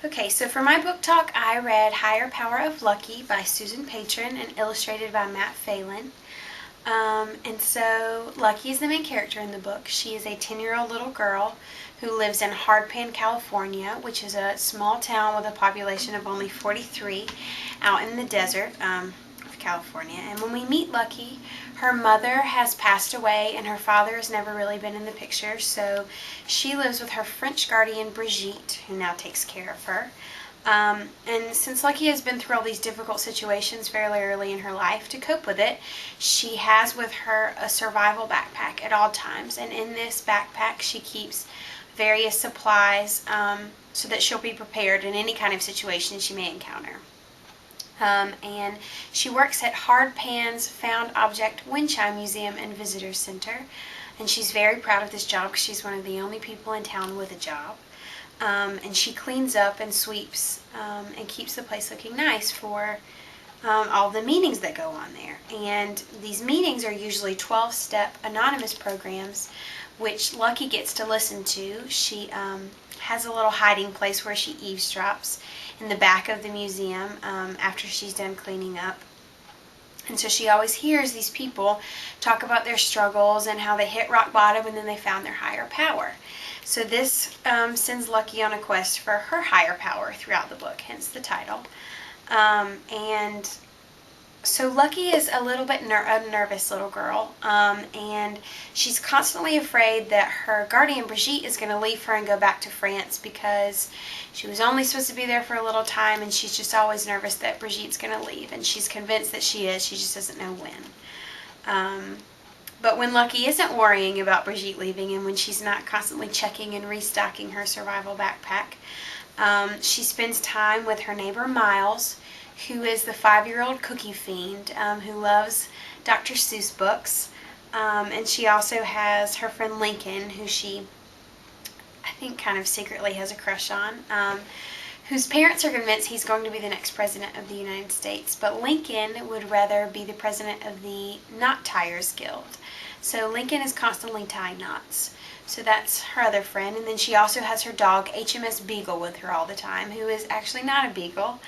Okay, so for my book talk, I read Higher Power of Lucky by Susan Patron and illustrated by Matt Phelan. And so Lucky is the main character in the book. She is a 10-year-old little girl who lives in Hardpan, California, which is a small town with a population of only 43 out in the desert of California. And when we meet Lucky, her mother has passed away and her father has never really been in the picture, so she lives with her French guardian Brigitte, who now takes care of her. And since Lucky has been through all these difficult situations fairly early in her life, to cope with it, she has with her a survival backpack at all times. And in this backpack, she keeps various supplies so that she'll be prepared in any kind of situation she may encounter. And she works at Hardpan's Found Object Wind Chime Museum and Visitor Center. And she's very proud of this job because she's one of the only people in town with a job. And she cleans up and sweeps and keeps the place looking nice for all the meetings that go on there. And these meetings are usually 12-step anonymous programs which Lucky gets to listen to. She has a little hiding place where she eavesdrops in the back of the museum after she's done cleaning up. And so she always hears these people talk about their struggles and how they hit rock bottom and then they found their higher power. So this sends Lucky on a quest for her higher power throughout the book, hence the title. And so Lucky is a little bit a nervous little girl, and she's constantly afraid that her guardian Brigitte is going to leave her and go back to France because she was only supposed to be there for a little time, and she's just always nervous that Brigitte's going to leave, and she's convinced that she is, she just doesn't know when. But when Lucky isn't worrying about Brigitte leaving and when she's not constantly checking and restocking her survival backpack, she spends time with her neighbor Miles, who is the 5-year-old cookie fiend who loves Dr. Seuss books. And she also has her friend Lincoln, who she, I think, kind of secretly has a crush on, whose parents are convinced he's going to be the next president of the United States. But Lincoln would rather be the president of the Knot Tires Guild. So Lincoln is constantly tying knots. So that's her other friend. And then she also has her dog, HMS Beagle, with her all the time, who is actually not a beagle.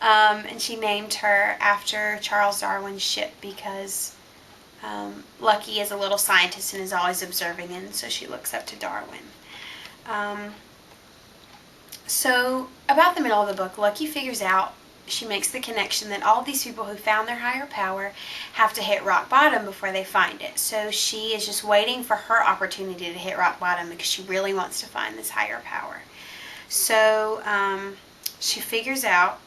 And she named her after Charles Darwin's ship because Lucky is a little scientist and is always observing, and so she looks up to Darwin. So about the middle of the book, Lucky figures out, she makes the connection that all these people who found their higher power have to hit rock bottom before they find it. So she is just waiting for her opportunity to hit rock bottom because she really wants to find this higher power. So she figures out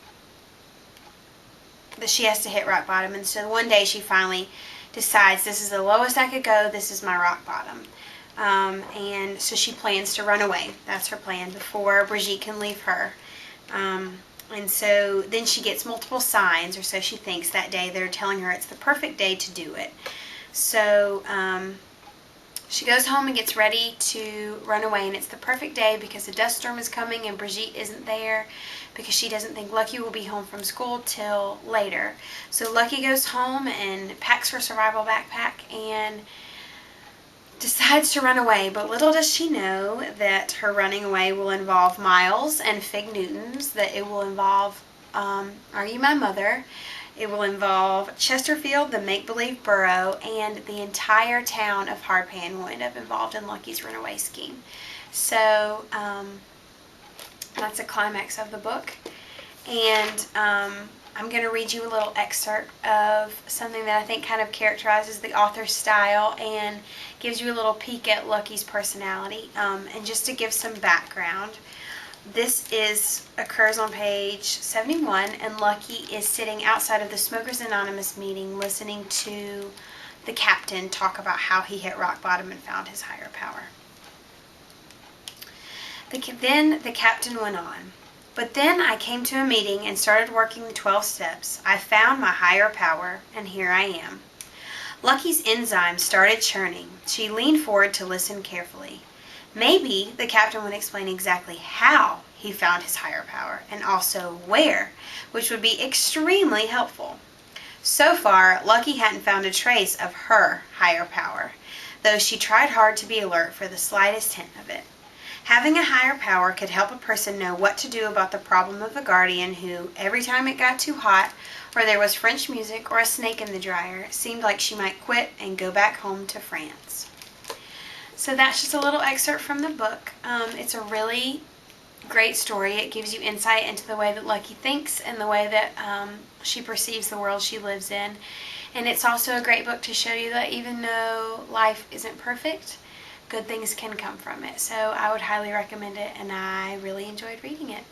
that she has to hit rock bottom, and so one day she finally decides, this is the lowest I could go, this is my rock bottom. And so she plans to run away. That's her plan before Brigitte can leave her. And so then she gets multiple signs, or so she thinks, that day that are telling her it's the perfect day to do it. So she goes home and gets ready to run away, and it's the perfect day because the dust storm is coming and Brigitte isn't there because she doesn't think Lucky will be home from school till later. So Lucky goes home and packs her survival backpack and decides to run away, but little does she know that her running away will involve Miles and Fig Newtons, that it will involve Are You My Mother? It will involve Chesterfield, the make-believe borough, and the entire town of Hardpan will end up involved in Lucky's runaway scheme. So that's a climax of the book. And I'm going to read you a little excerpt of something that I think kind of characterizes the author's style and gives you a little peek at Lucky's personality. And just to give some background, this occurs on page 71, and Lucky is sitting outside of the Smokers Anonymous meeting listening to the captain talk about how he hit rock bottom and found his higher power. Then the captain went on. But then I came to a meeting and started working the 12 steps. I found my higher power, and here I am. Lucky's enzymes started churning. She leaned forward to listen carefully. Maybe the captain would explain exactly how he found his higher power, and also where, which would be extremely helpful. So far, Lucky hadn't found a trace of her higher power, though she tried hard to be alert for the slightest hint of it. Having a higher power could help a person know what to do about the problem of a guardian who, every time it got too hot, or there was French music or a snake in the dryer, it seemed like she might quit and go back home to France. So that's just a little excerpt from the book. It's a really great story. It gives you insight into the way that Lucky thinks and the way that she perceives the world she lives in. And it's also a great book to show you that even though life isn't perfect, good things can come from it. So I would highly recommend it, and I really enjoyed reading it.